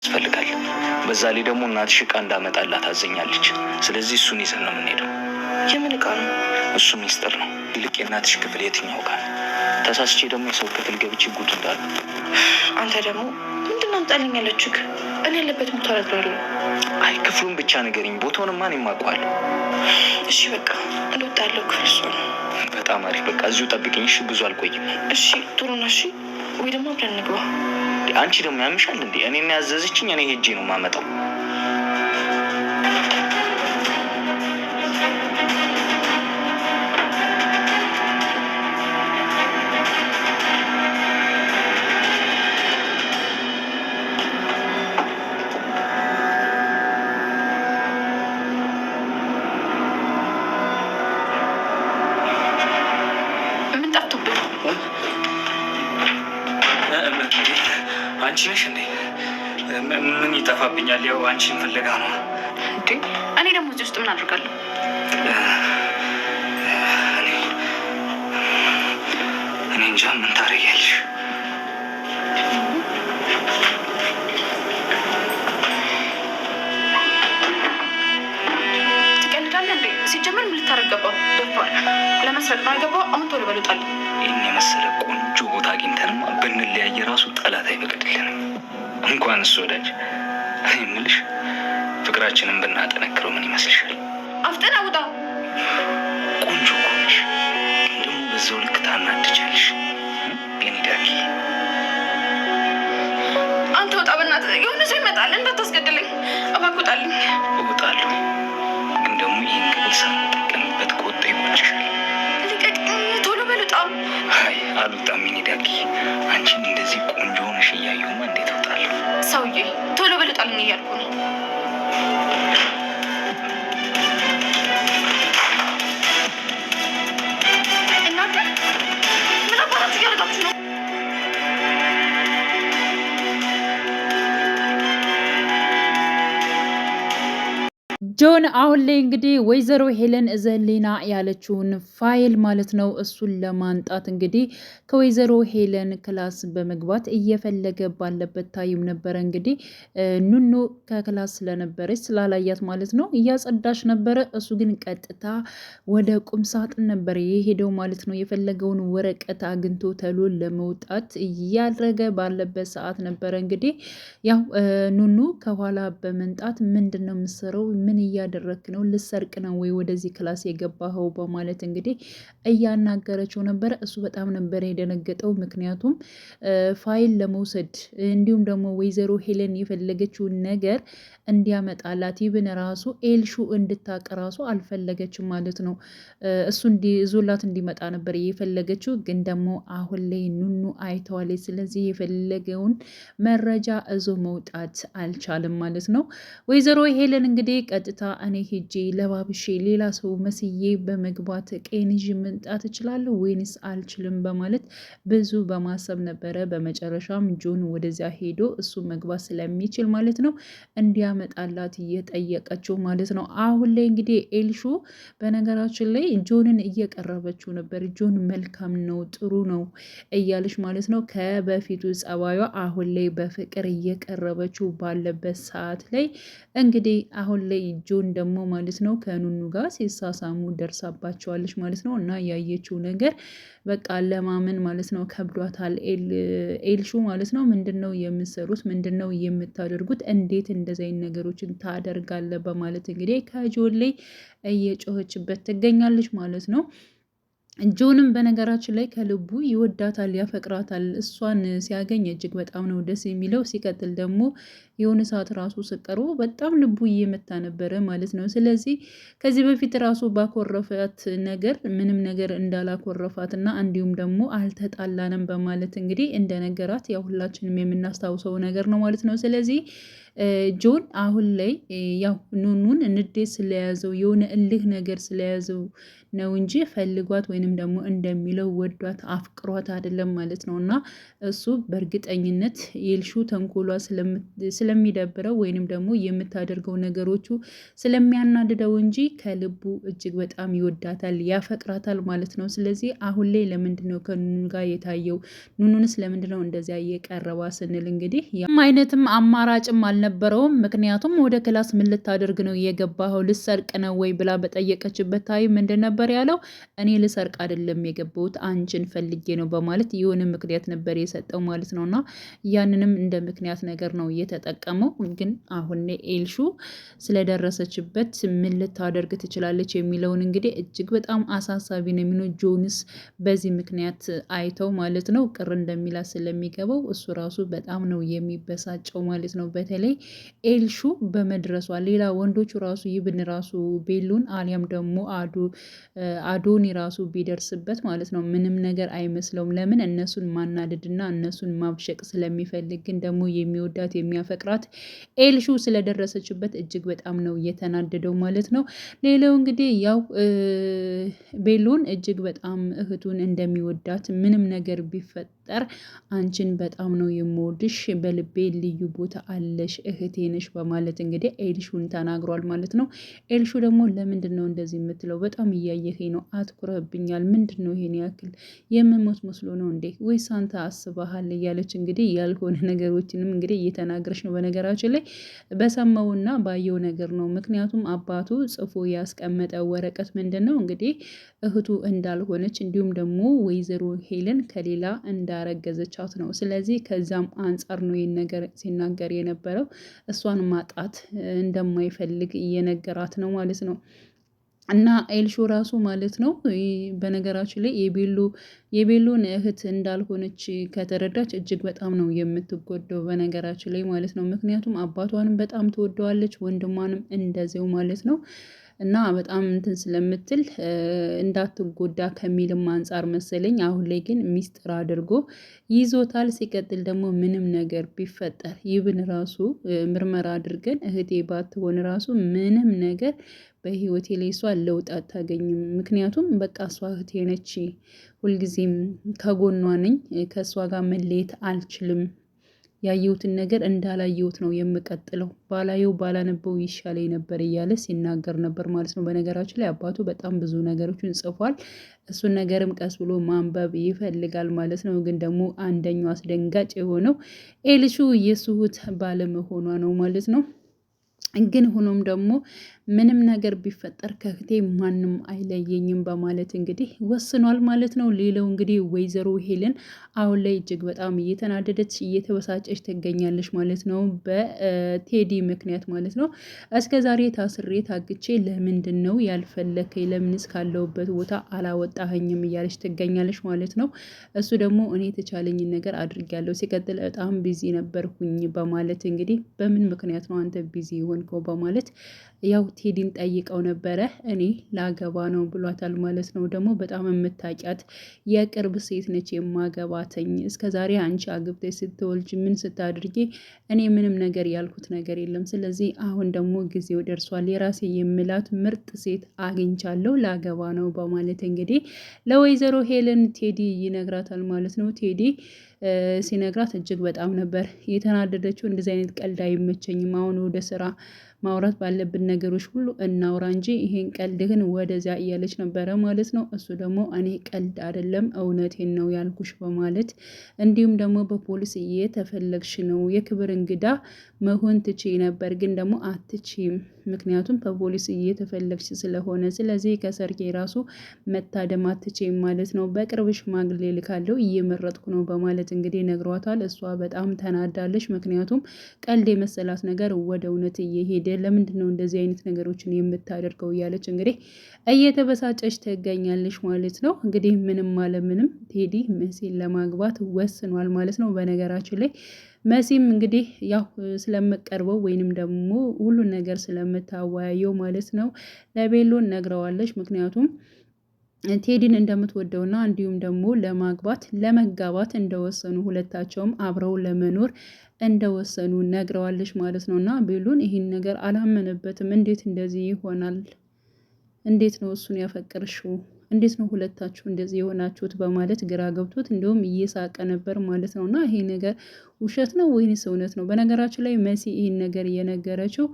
ያስፈልጋል። በዛ ላይ ደግሞ እናትሽ ዕቃ እንዳመጣላት አዘኛለች። ስለዚህ እሱን ይዘን ነው የምንሄደው። የምን ዕቃ ነው? እሱ ሚስጥር ነው። ይልቅ የእናትሽ ክፍል የትኛው ዕቃ ነው? ተሳስቼ ደግሞ የሰው ክፍል ገብቼ ጉድ እንዳሉ። አንተ ደግሞ ምንድነው አምጣልኝ ያለችው? እኔ ያለበት ቦታ እነግርሃለሁ። አይ ክፍሉን ብቻ ንገሪኝ፣ ቦታውን ማን የማውቀዋለሁ። እሺ በቃ እንደወጣ ያለው ክፍል እሱ ነው። በጣም አሪፍ። በቃ እዚሁ ጠብቅኝ እሺ? ብዙ አልቆይም። እሺ ቶሎ ና። እሺ ወይ ደግሞ አብረን እንግባ። አንቺ ደግሞ ያምሻል እንዴ? እኔን ያዘዘችኝ፣ እኔ ሄጄ ነው የማመጣው። አንቺ ነሽ እንዴ? ምን ይጠፋብኛል? ያው አንቺን ፍለጋ ነው እንዴ? እኔ ደግሞ እዚህ ውስጥ ምን አድርጋለሁ? እኔ እንጃ። ምን ታደርጊያለሽ? ትቀልዳለህ እንዴ? ሲጀመር ምን ልታረግ ገባሁ? ደፋር ለመስረቅ ነው አይገባው። አሁን ቶሎ በሉጣል። ይህን የመሰለ ቆንጆ ቦታ አግኝተንማ ብንለያየ ራሱ ጠላት አይፈቅድልንም። እንኳን እሱ ወዳጅ። እኔ የምልሽ ፍቅራችንን ብናጠነክረው ምን ይመስልሻል? አፍጠና ውጣ። ቆንጆ ቆንሽ ደግሞ በዛው ልክ ታናድጃለሽ። የኔ ዳጊ አንተ ውጣ በእናትህ። የሆነ ሰው ይመጣል፣ እንዳታስገድለኝ እባክህ ውጣልኝ። እወጣለሁ፣ ግን ደግሞ ይህን ጊዜ ሳንጠቀምበት ከወጣ ይቆጭሻል። ቶሎ በሉጣ። አይ አልወጣም የኔ ዳጊ። አንቺን እንደዚህ ቆንጆ ሆነሽ እያየሁማ እንዴት እወጣለሁ? ሰውዬ ቶሎ በሉጣልኝ እያልኩ ነው። እናንተ ምን አባራችሁ እያደረጋችሁ ነው? ጆን አሁን ላይ እንግዲህ ወይዘሮ ሄለን ዘሊና ያለችውን ፋይል ማለት ነው እሱን ለማንጣት እንግዲህ ከወይዘሮ ሄለን ክላስ በመግባት እየፈለገ ባለበት ታይም ነበረ። እንግዲህ ኑኑ ከክላስ ስለነበረች ስላላያት ማለት ነው እያጸዳች ነበረ። እሱ ግን ቀጥታ ወደ ቁም ሳጥን ነበረ የሄደው ማለት ነው። የፈለገውን ወረቀት አግኝቶ ተሎ ለመውጣት እያደረገ ባለበት ሰዓት ነበረ እንግዲህ ያው ኑኑ ከኋላ በመንጣት ምንድን ነው የምትሰራው? ምን እያደረክ ነው? ልሰርቅ ነው ወይ ወደዚህ ክላስ የገባኸው? በማለት እንግዲህ እያናገረችው ነበረ። እሱ በጣም ነበረ የደነገጠው። ምክንያቱም ፋይል ለመውሰድ እንዲሁም ደግሞ ወይዘሮ ሄለን የፈለገችውን ነገር እንዲያመጣላት ይብን ራሱ ኤልሹ እንድታቅ ራሱ አልፈለገችም ማለት ነው። እሱ ዞላት እንዲመጣ ነበር የፈለገችው። ግን ደግሞ አሁን ላይ ኑኑ አይተዋለች። ስለዚህ የፈለገውን መረጃ እዞ መውጣት አልቻልም ማለት ነው። ወይዘሮ ሄለን እንግዲህ ቀጥታ እኔ ሄጄ ለባብሼ ሌላ ሰው መስዬ በመግባት ቀን ይዤ መምጣት እችላለሁ ወይንስ አልችልም በማለት ብዙ በማሰብ ነበረ። በመጨረሻም ጆን ወደዚያ ሄዶ እሱ መግባት ስለሚችል ማለት ነው እንዲያመጣላት እየጠየቀችው ማለት ነው። አሁን ላይ እንግዲህ ኤልሹ በነገራችን ላይ ጆንን እየቀረበችው ነበር። ጆን መልካም ነው፣ ጥሩ ነው እያለች ማለት ነው። ከበፊቱ ጸባዩ አሁን ላይ በፍቅር እየቀረበችው ባለበት ሰዓት ላይ እንግዲህ አሁን ላይ ጆን ደግሞ ማለት ነው ከኑኑ ጋር ሲሳሳሙ ደርሳባቸዋለች ማለት ነው። እና ያየችው ነገር በቃ ለማመን ማለት ነው ከብዷታል። ኤልሹ ማለት ነው ምንድን ነው የምትሰሩት? ምንድን ነው የምታደርጉት? እንዴት እንደዚህ አይነት ነገሮችን ታደርጋለ? በማለት እንግዲህ ከጆን ላይ እየጮኸችበት ትገኛለች ማለት ነው። ጆንም በነገራችን ላይ ከልቡ ይወዳታል፣ ያፈቅራታል። እሷን ሲያገኝ እጅግ በጣም ነው ደስ የሚለው። ሲቀጥል ደግሞ የሆነ ሰዓት ራሱ ስቀሩ በጣም ልቡ እየመታ ነበረ ማለት ነው። ስለዚህ ከዚህ በፊት ራሱ ባኮረፋት ነገር ምንም ነገር እንዳላኮረፋት እና እንዲሁም ደግሞ አልተጣላንም በማለት እንግዲህ እንደነገራት ያው ሁላችንም የምናስታውሰው ነገር ነው ማለት ነው። ስለዚህ ጆን አሁን ላይ ያው ኑኑን ንዴት ስለያዘው የሆነ እልህ ነገር ስለያዘው ነው እንጂ ፈልጓት ወይንም ደግሞ እንደሚለው ወዷት አፍቅሯት አይደለም ማለት ነው። እና እሱ በእርግጠኝነት ኤልሹ ተንኮሏ ስለሚደብረው ወይንም ደግሞ የምታደርገው ነገሮቹ ስለሚያናድደው እንጂ ከልቡ እጅግ በጣም ይወዳታል፣ ያፈቅራታል ማለት ነው። ስለዚህ አሁን ላይ ለምንድን ነው ከኑኑ ጋር የታየው? ኑኑንስ ለምንድን ነው እንደዚያ እየቀረባ ስንል እንግዲህ አይነትም አማራጭም አልነበረውም። ምክንያቱም ወደ ክላስ ምን ልታደርግ ነው የገባኸው? ልሰርቅ ነው ወይ ብላ በጠየቀችበት ታይም ምንድን ነበር ያለው? እኔ ልሰርቅ አይደለም የገባሁት አንቺን ፈልጌ ነው በማለት የሆነ ምክንያት ነበር የሰጠው ማለት ነው። እና ያንንም እንደ ምክንያት ነገር ነው እየተጠቀመው። ግን አሁን ኤልሹ ስለደረሰችበት ምን ልታደርግ ትችላለች የሚለውን እንግዲህ እጅግ በጣም አሳሳቢ ነው የሚሆነው። ጆንስ በዚህ ምክንያት አይተው ማለት ነው ቅር እንደሚላት ስለሚገባው እሱ ራሱ በጣም ነው የሚበሳጨው ማለት ነው። በተለይ ኤልሹ በመድረሷ ሌላ ወንዶቹ ራሱ ይብን ራሱ ቤሉን አሊያም ደግሞ አዶኒ ራሱ ቢደርስበት ማለት ነው ምንም ነገር አይመስለውም። ለምን እነሱን ማናደድና እነሱን ማብሸቅ ስለሚፈልግ። ግን ደግሞ የሚወዳት የሚያፈቅራት ኤልሹ ስለደረሰችበት እጅግ በጣም ነው እየተናደደው ማለት ነው። ሌላው እንግዲህ ያው ቤሉን እጅግ በጣም እህቱን እንደሚወዳት ምንም ነገር ቢፈጠር አንቺን በጣም ነው የምወድሽ፣ በልቤ ልዩ ቦታ አለሽ፣ እህቴ ነሽ በማለት እንግዲህ ኤልሹን ተናግሯል ማለት ነው። ኤልሹ ደግሞ ለምንድን ነው እንደዚህ የምትለው? በጣም እያየኸኝ ነው፣ አትኩረብኛል፣ ምንድን ነው ይሄን ያክል የምሞት መስሎ ነው እንዴ? ወይስ አንተ አስበሃል? እያለች እንግዲህ ያልሆነ ነገሮችንም እንግዲህ እየተናገረች ነው። በነገራችን ላይ በሰማውና ባየው ነገር ነው። ምክንያቱም አባቱ ጽፎ ያስቀመጠው ወረቀት ምንድን ነው እንግዲህ እህቱ እንዳልሆነች እንዲሁም ደግሞ ወይዘሮ ሄለን ከሌላ እንዳረገዘቻት ነው። ስለዚህ ከዛም አንጻር ነው ይህን ነገር ሲናገር የነበረው። እሷን ማጣት እንደማይፈልግ እየነገራት ነው ማለት ነው። እና ኤልሹ ራሱ ማለት ነው በነገራችን ላይ የቤሎን እህት እንዳልሆነች ከተረዳች እጅግ በጣም ነው የምትጎደው በነገራችን ላይ ማለት ነው። ምክንያቱም አባቷንም በጣም ትወደዋለች፣ ወንድሟንም እንደዚው ማለት ነው። እና በጣም እንትን ስለምትል እንዳትጎዳ ከሚልም አንጻር መሰለኝ አሁን ላይ ግን ሚስጥር አድርጎ ይዞታል። ሲቀጥል ደግሞ ምንም ነገር ቢፈጠር ይብን ራሱ ምርመራ አድርገን እህቴ ባትሆን ራሱ ምንም ነገር በህይወቴ ላይ እሷ ለውጥ አታገኝም። ምክንያቱም በቃ እሷ እህቴ ነች፣ ሁልጊዜም ከጎኗ ነኝ፣ ከእሷ ጋር መለየት አልችልም፣ ያየሁትን ነገር እንዳላየሁት ነው የምቀጥለው፣ ባላየው ባላነበው ይሻለኝ ነበር እያለ ሲናገር ነበር ማለት ነው። በነገራችን ላይ አባቱ በጣም ብዙ ነገሮችን ጽፏል። እሱን ነገርም ቀስ ብሎ ማንበብ ይፈልጋል ማለት ነው። ግን ደግሞ አንደኛው አስደንጋጭ የሆነው ኤልሹ የሱ እህት ባለመሆኗ ነው ማለት ነው። ግን ሆኖም ደግሞ ምንም ነገር ቢፈጠር ከእህቴ ማንም አይለየኝም በማለት እንግዲህ ወስኗል ማለት ነው። ሌላው እንግዲህ ወይዘሮ ሄለን አሁን ላይ እጅግ በጣም እየተናደደች እየተበሳጨች ትገኛለች ማለት ነው። በቴዲ ምክንያት ማለት ነው። እስከ ዛሬ ታስሬ ታግቼ ለምንድን ነው ያልፈለከኝ? ለምንስ ካለሁበት ቦታ አላወጣኸኝም? እያለች ትገኛለች ማለት ነው። እሱ ደግሞ እኔ የተቻለኝን ነገር አድርጊያለሁ፣ ሲቀጥል በጣም ቢዚ ነበርኩኝ በማለት እንግዲህ በምን ምክንያት ነው አንተ ቢዚ ሆንከው? በማለት ያው ቴዲን ጠይቀው ነበረ። እኔ ላገባ ነው ብሏታል ማለት ነው። ደግሞ በጣም የምታውቂያት የቅርብ ሴት ነች የማገባተኝ። እስከ ዛሬ አንቺ አግብተሽ ስትወልጅ ምን ስታድርጊ እኔ ምንም ነገር ያልኩት ነገር የለም። ስለዚህ አሁን ደግሞ ጊዜው ደርሷል፣ የራሴ የምላት ምርጥ ሴት አግኝቻለሁ፣ ላገባ ነው በማለት እንግዲህ ለወይዘሮ ሄለን ቴዲ ይነግራታል ማለት ነው። ቴዲ ሲነግራት እጅግ በጣም ነበር የተናደደችው። እንደዚህ አይነት ቀልድ አይመቸኝም፣ አሁን ወደ ስራ ማውራት ባለብን ነገሮች ሁሉ እናውራ እንጂ ይሄን ቀልድህን ወደዚያ እያለች ነበረ ማለት ነው። እሱ ደግሞ እኔ ቀልድ አይደለም እውነቴን ነው ያልኩሽ በማለት እንዲሁም ደግሞ በፖሊስ እየተፈለግሽ ነው፣ የክብር እንግዳ መሆን ትቼ ነበር ግን ደግሞ አትችም፣ ምክንያቱም በፖሊስ እየተፈለግሽ ስለሆነ፣ ስለዚህ ከሰርጌ ራሱ መታደም አትችም ማለት ነው። በቅርብ ሽማግሌ ልካለው እየመረጥኩ ነው በማለት እንግዲህ ነግሯታል። እሷ በጣም ተናዳለች። ምክንያቱም ቀልድ የመሰላት ነገር ወደ እውነት እየሄደ ለምንድን ነው እንደዚህ አይነት ነገሮችን የምታደርገው እያለች እንግዲህ እየተበሳጨች ትገኛለች ማለት ነው። እንግዲህ ምንም አለምንም ቴዲ መሲን ለማግባት ወስኗል ማለት ነው። በነገራችን ላይ መሲም እንግዲህ ያው ስለምቀርበው ወይንም ደግሞ ሁሉን ነገር ስለምታወያየው ማለት ነው ለቤሎን ነግረዋለች። ምክንያቱም ቴዲን እንደምትወደውና እንዲሁም ደግሞ ለመጋባት እንደወሰኑ ሁለታቸውም አብረው ለመኖር እንደወሰኑ ነግረዋለች ማለት ነው። እና ቤሉን ይህን ነገር አላመነበትም። እንዴት እንደዚህ ይሆናል? እንዴት ነው እሱን ያፈቀርሽው? እንዴት ነው ሁለታችሁ እንደዚህ የሆናችሁት? በማለት ግራ ገብቶት እንዲሁም እየሳቀ ነበር ማለት ነው። እና ይሄ ነገር ውሸት ነው ወይንስ እውነት ነው? በነገራችን ላይ መሲ ይህን ነገር እየነገረችው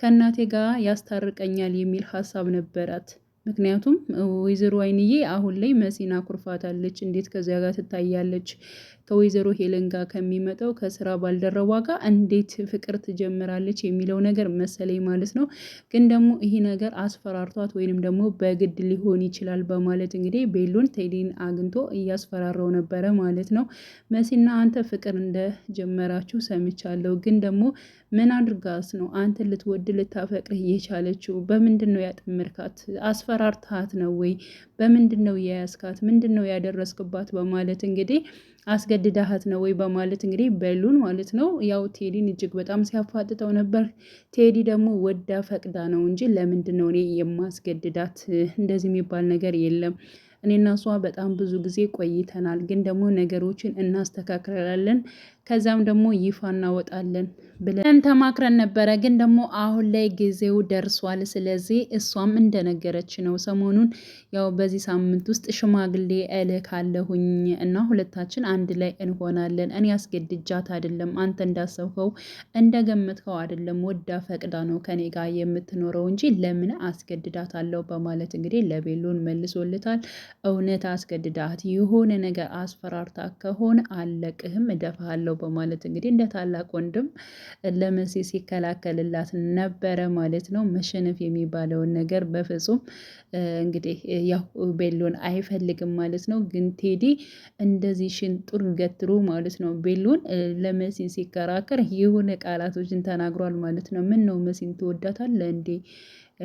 ከእናቴ ጋር ያስታርቀኛል የሚል ሀሳብ ነበራት። ምክንያቱም ወይዘሮ አይንዬ አሁን ላይ መሲን አኩርፋታለች። እንዴት ከዚያ ጋር ትታያለች? ከወይዘሮ ሄለን ጋር ከሚመጣው ከስራ ባልደረቧ ጋር እንዴት ፍቅር ትጀምራለች የሚለው ነገር መሰለኝ ማለት ነው። ግን ደግሞ ይህ ነገር አስፈራርቷት ወይንም ደግሞ በግድ ሊሆን ይችላል በማለት እንግዲህ ቤሉን ቴዲን አግኝቶ እያስፈራረው ነበረ ማለት ነው። መሲና አንተ ፍቅር እንደጀመራችሁ ሰምቻለሁ። ግን ደግሞ ምን አድርጋስ ነው አንተ ልትወድ ልታፈቅርህ የቻለችው? በምንድን ነው ያጠመርካት? አስፈራርታት ነው ወይ? በምንድን ነው የያዝካት? ምንድን ነው ያደረስክባት? በማለት እንግዲህ አስገድዳሃት ነው ወይ? በማለት እንግዲህ ቤሉን ማለት ነው ያው ቴዲን እጅግ በጣም ሲያፋጥጠው ነበር። ቴዲ ደግሞ ወዳ ፈቅዳ ነው እንጂ ለምንድን ነው እኔ የማስገድዳት? እንደዚህ የሚባል ነገር የለም። እኔና እሷ በጣም ብዙ ጊዜ ቆይተናል፣ ግን ደግሞ ነገሮችን እናስተካክላለን፣ ከዛም ደግሞ ይፋ እናወጣለን ብለን ተማክረን ነበረ። ግን ደግሞ አሁን ላይ ጊዜው ደርሷል። ስለዚህ እሷም እንደነገረች ነው ሰሞኑን ያው በዚህ ሳምንት ውስጥ ሽማግሌ እልካለሁኝ እና ሁለታችን አንድ ላይ እንሆናለን። እኔ አስገድጃት አይደለም፣ አንተ እንዳሰብከው እንደገመትከው አይደለም። ወዳ ፈቅዳ ነው ከኔ ጋር የምትኖረው እንጂ ለምን አስገድዳት አለው በማለት እንግዲህ ለቤሉን መልሶልታል። እውነት አስገድዳት የሆነ ነገር አስፈራርታ ከሆነ አለቅህም፣ እደፋሃለሁ በማለት እንግዲህ እንደ ታላቅ ወንድም ለመሲ ሲከላከልላት ነበረ ማለት ነው። መሸነፍ የሚባለውን ነገር በፍጹም እንግዲህ ያው ቤሎን አይፈልግም ማለት ነው። ግን ቴዲ እንደዚህ ሽንጡን ገትሮ ማለት ነው ቤሎን ለመሲን ሲከራከር የሆነ ቃላቶችን ተናግሯል ማለት ነው። ምን ነው መሲን ትወዳታለህ እንዴ?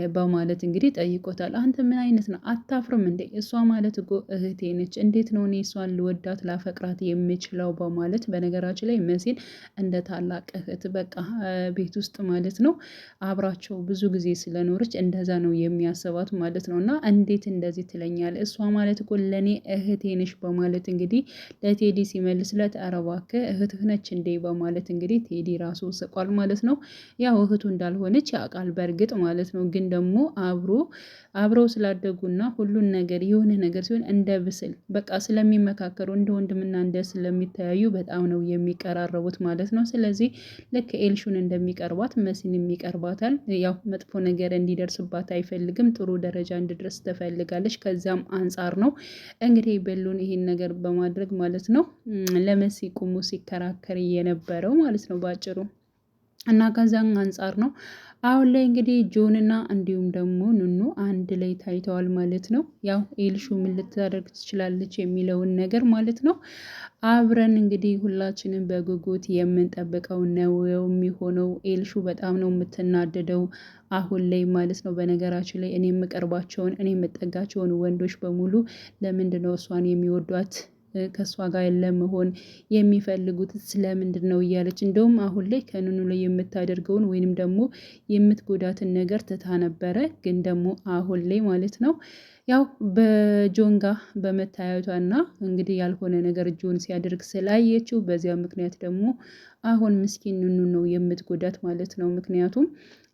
በማለት እንግዲህ ጠይቆታል። አንተ ምን አይነት ነው? አታፍርም እንዴ? እሷ ማለት እኮ እህቴ ነች። እንዴት ነው እኔ እሷን ልወዳት ላፈቅራት የምችለው? በማለት በነገራችን ላይ መሲን እንደ ታላቅ እህት በቃ ቤት ውስጥ ማለት ነው አብራቸው ብዙ ጊዜ ስለኖረች እንደዛ ነው የሚያስባት ማለት ነው። እና እንዴት እንደዚህ ትለኛል? እሷ ማለት እኮ ለእኔ እህቴ ነች በማለት እንግዲህ ለቴዲ ሲመልስለት ኧረ እባክህ እህትህ ነች እንዴ? በማለት እንግዲህ ቴዲ ራሱ ስቋል ማለት ነው። ያው እህቱ እንዳልሆነች ያውቃል በእርግጥ ማለት ነው። ግን ደግሞ አብረው ስላደጉና ሁሉን ነገር የሆነ ነገር ሲሆን እንደ ብስል በቃ ስለሚመካከሩ እንደ ወንድምና እንደ ስለሚተያዩ በጣም ነው የሚቀራረቡት ማለት ነው። ስለዚህ ልክ ኤልሹን እንደሚቀርባት መሲን የሚቀርባታል። ያው መጥፎ ነገር እንዲደርስባት አይፈልግም። ጥሩ ደረጃ እንድድረስ ትፈልጋለች። ከዛም አንጻር ነው እንግዲህ ቤሉን ይሄን ነገር በማድረግ ማለት ነው ለመሲ ቁሙ ሲከራከር የነበረው ማለት ነው ባጭሩ። እና ከዛም አንጻር ነው አሁን ላይ እንግዲህ ጆንና እንዲሁም ደግሞ ኑኑ አንድ ላይ ታይተዋል ማለት ነው። ያው ኤልሹ ምን ልታደርግ ትችላለች የሚለውን ነገር ማለት ነው አብረን እንግዲህ ሁላችንም በጉጉት የምንጠብቀው ነው የሚሆነው። ኤልሹ በጣም ነው የምትናደደው አሁን ላይ ማለት ነው። በነገራችን ላይ እኔ የምቀርባቸውን እኔ የምጠጋቸውን ወንዶች በሙሉ ለምንድን ነው እሷን የሚወዷት ከእሷ ጋር ለመሆን የሚፈልጉት ስለምንድን ነው እያለች እንደውም አሁን ላይ ከኑኑ ላይ የምታደርገውን ወይንም ደግሞ የምትጎዳትን ነገር ትታ ነበረ። ግን ደግሞ አሁን ላይ ማለት ነው ያው በጆን ጋር በመታየቷና እንግዲህ ያልሆነ ነገር ጆን ሲያደርግ ስላየችው በዚያ ምክንያት ደግሞ አሁን ምስኪን ኑኑ ነው የምትጎዳት ማለት ነው። ምክንያቱም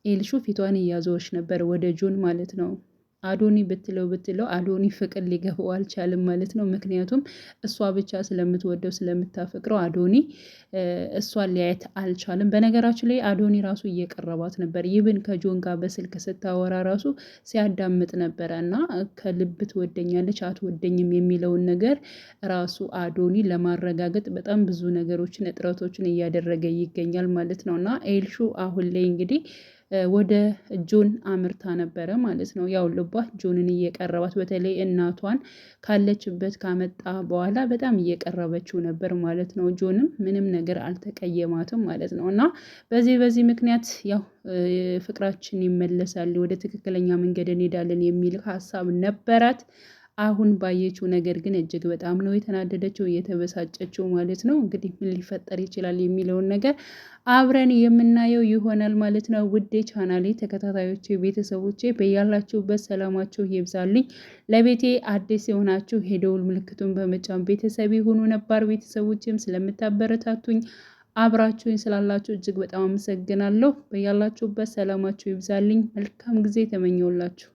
ኤልሹ ፊቷን እያዞረች ነበር ወደ ጆን ማለት ነው። አዶኒ ብትለው አዶኒ ፍቅር ሊገባው አልቻልም ማለት ነው። ምክንያቱም እሷ ብቻ ስለምትወደው ስለምታፈቅረው አዶኒ እሷን ሊያየት አልቻልም። በነገራችን ላይ አዶኒ ራሱ እየቀረባት ነበር። ይብን ከጆን ጋር በስልክ ስታወራ ራሱ ሲያዳምጥ ነበረ እና ከልብ ትወደኛለች አትወደኝም የሚለውን ነገር ራሱ አዶኒ ለማረጋገጥ በጣም ብዙ ነገሮችን እጥረቶችን እያደረገ ይገኛል ማለት ነው። እና ኤልሹ አሁን ላይ እንግዲህ ወደ ጆን አምርታ ነበረ ማለት ነው። ያው ልቧ ጆንን እየቀረባት በተለይ እናቷን ካለችበት ካመጣ በኋላ በጣም እየቀረበችው ነበር ማለት ነው። ጆንም ምንም ነገር አልተቀየማትም ማለት ነው። እና በዚህ ምክንያት ያው ፍቅራችን ይመለሳል፣ ወደ ትክክለኛ መንገድ እንሄዳለን የሚል ሀሳብ ነበራት። አሁን ባየችው ነገር ግን እጅግ በጣም ነው የተናደደችው የተበሳጨችው ማለት ነው። እንግዲህ ምን ሊፈጠር ይችላል የሚለውን ነገር አብረን የምናየው ይሆናል ማለት ነው። ውዴ ቻናሌ ተከታታዮቼ ቤተሰቦቼ በያላችሁበት ሰላማችሁ ይብዛልኝ። ለቤቴ አዲስ የሆናችሁ የደውል ምልክቱን በመጫን ቤተሰብ የሆኑ ነባር ቤተሰቦችም ስለምታበረታቱኝ አብራችሁኝ ስላላችሁ እጅግ በጣም አመሰግናለሁ። በያላችሁበት ሰላማችሁ ይብዛልኝ። መልካም ጊዜ ተመኘውላችሁ።